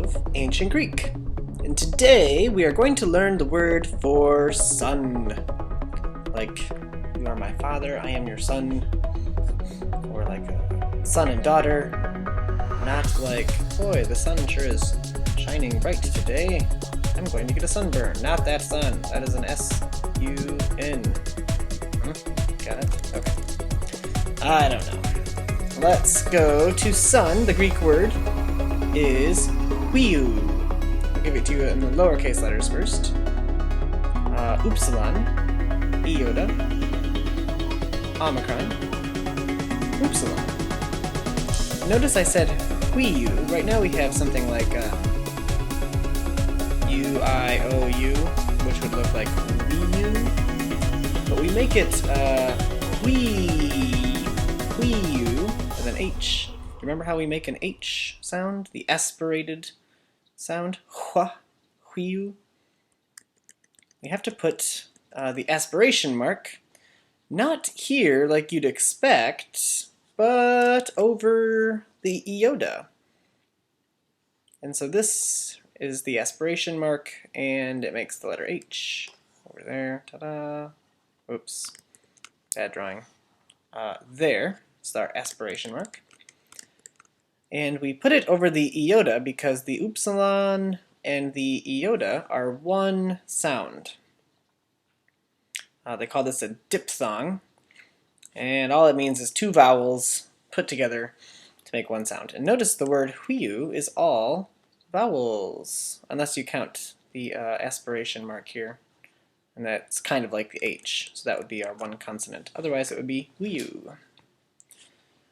of Ancient Greek. And today we are going to learn the word for son. Like, you are my father, I am your son. Or like a son and daughter. Not like, boy, the sun sure is shining bright today. I'm going to get a sunburn. Not that sun. That is an S-U-N. Got it? Okay. I don't know. Let's go to sun. The Greek word is huiou. I'll give it to you in the lowercase letters first. Upsilon, iota, omicron, upsilon. Notice I said huiou. Right now we have something like U-I-O-U, which would look like huiou, but we make it huiou with an H. Remember how we make an H sound? The aspirated sound? Hua, huiou. We have to put the aspiration mark not here like you'd expect, but over the iota. And so this is the aspiration mark, and it makes the letter H over there. Ta-da! Oops, bad drawing. There is our aspiration mark. And we put it over the iota because the upsilon and the iota are one sound. They call this a diphthong, and all it means is two vowels put together to make one sound. And notice the word huiou is all vowels, unless you count the aspiration mark here. And that's kind of like the H, so that would be our one consonant. Otherwise it would be huiou.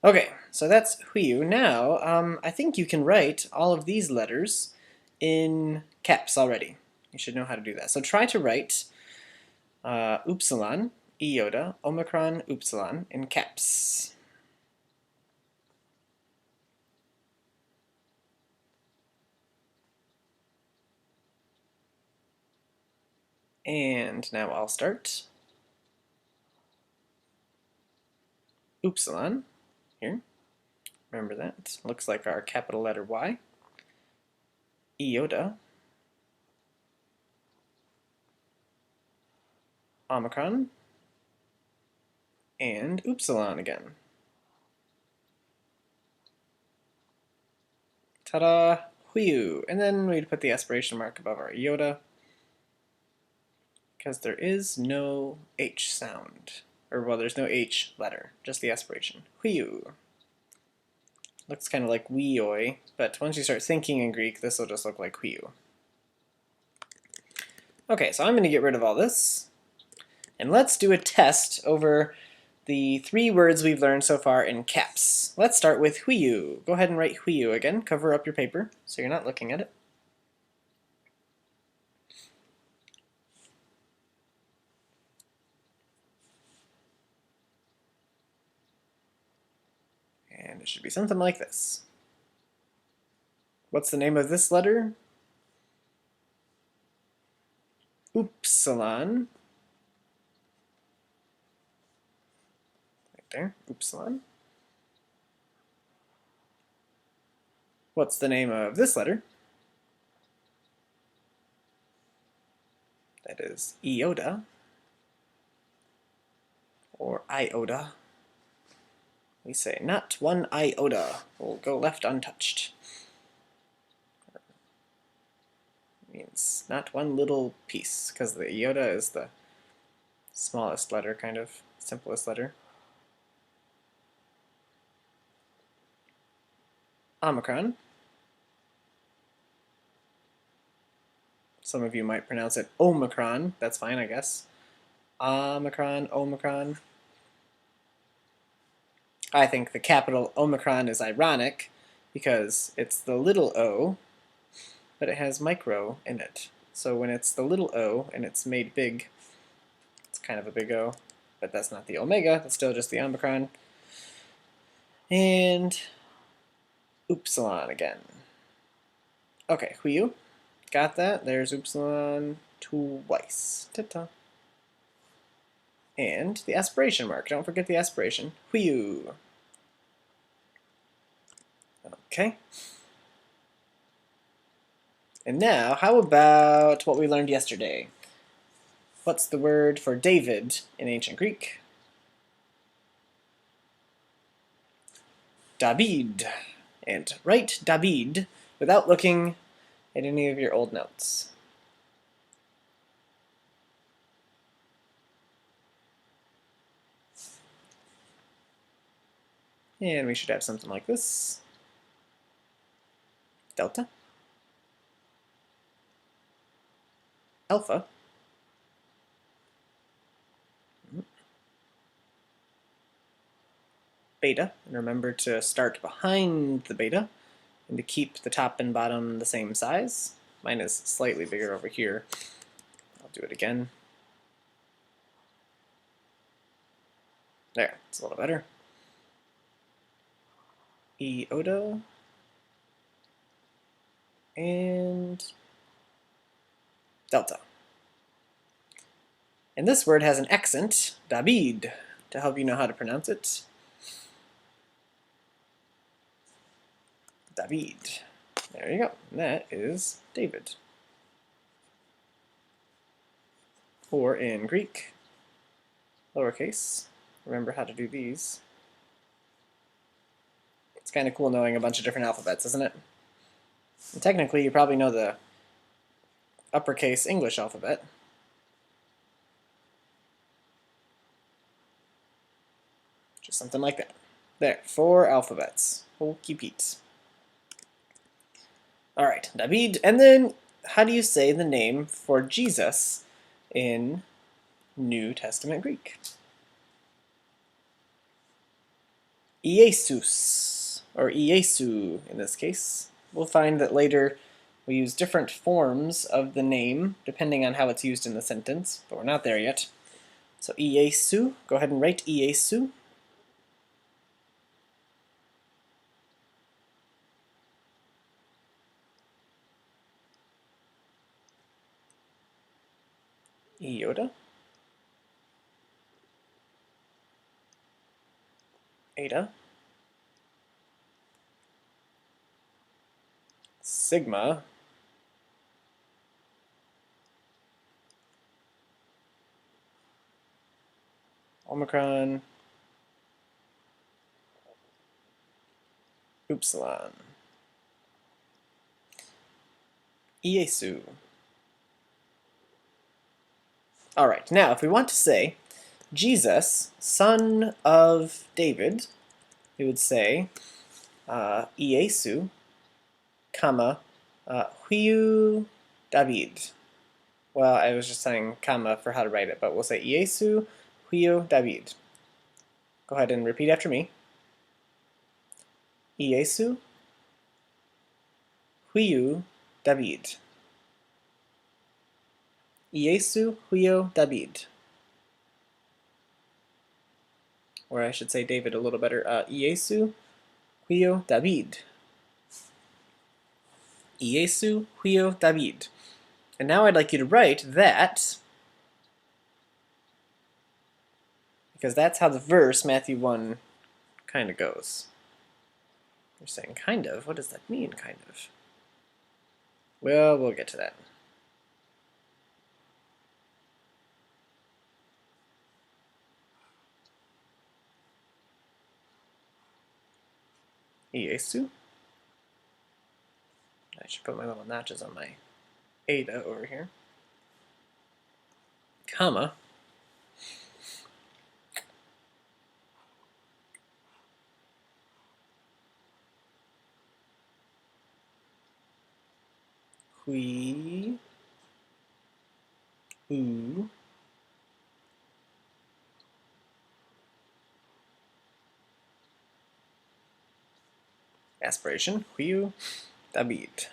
Okay, so that's huiou. Now, I think you can write all of these letters in caps already. You should know how to do that. So try to write upsilon, iota, omicron, upsilon in caps. And now I'll start. Upsilon, here. Remember that. Looks like our capital letter Y. Iota. Omicron. And upsilon again. Ta-da! Huiou. And then we'd put the aspiration mark above our iota, because there is no H sound. Or, well, there's no H letter, just the aspiration. Huiou. Looks kind of like weoi, but once you start thinking in Greek, this will just look like huiou. Okay, so I'm going to get rid of all this, and let's do a test over the 3 words we've learned so far in caps. Let's start with huiou. Go ahead and write huiou again. Cover up your paper so you're not looking at it. And it should be something like this. What's the name of this letter? Upsilon. Right there, upsilon. What's the name of this letter? That is iota, or iota. We say, not one iota will go left untouched. It means not one little piece, because the iota is the smallest letter, kind of simplest letter. Omicron. Some of you might pronounce it omicron. That's fine, I guess. Omicron, omicron. I think the capital omicron is ironic because it's the little o, but it has micro in it. So when it's the little o and it's made big, it's kind of a big O, but that's not the omega, that's still just the omicron. And upsilon again. Okay, huiou. Got that? There's upsilon twice. Ta-ta. And the aspiration mark. Don't forget the aspiration. Huiou. Okay. And now, how about what we learned yesterday? What's the word for David in ancient Greek? David. And write David without looking at any of your old notes. And we should have something like this. Delta. Alpha. Beta. And remember to start behind the beta and to keep the top and bottom the same size. Mine is slightly bigger over here. I'll do it again. There, it's a little better. Iota. And delta. And this word has an accent, David, to help you know how to pronounce it. David. There you go. And that is David. Or in Greek, lowercase. Remember how to do these. It's kind of cool knowing a bunch of different alphabets, isn't it? And technically, you probably know the uppercase English alphabet. Just something like that. There, 4 alphabets. Hokey Pete. Alright, David. And then, how do you say the name for Jesus in New Testament Greek? Iesus, or Iesu in this case. We'll find that later we use different forms of the name depending on how it's used in the sentence, but we're not there yet. So Iesu, go ahead and write Iesu. Iota. Eta. Sigma. Omicron. Upsilon. Iesu. Alright, now if we want to say Jesus, son of David, we would say Iesu, comma, Huiu David. Well, I was just saying comma for how to write it, but we'll say Iesu, Huiu David. Go ahead and repeat after me. Iesu, Huiu David. Iesu, Huiu David. Or I should say David a little better. Iesu, Huiu David. Iesu, Huiu David. And now I'd like you to write that, because that's how the verse, Matthew 1, kind of goes. You're saying kind of? What does that mean, kind of? Well, we'll get to that. Iesu. I should put my little notches on my eta over here. Comma. Hui. U. Aspiration. Huiu David.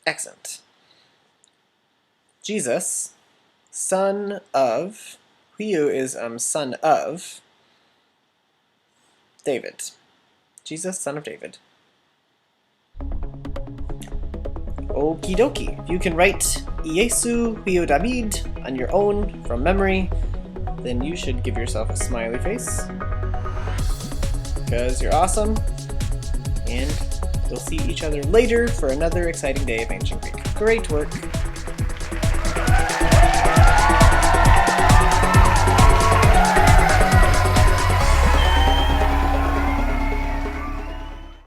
Excellent. Jesus, son of, Huiu is son of David. Jesus, son of David. Okie dokie. If you can write Iesu Huio David on your own from memory, then you should give yourself a smiley face. Because you're awesome. And we'll see each other later for another exciting day of Ancient Greek. Great work.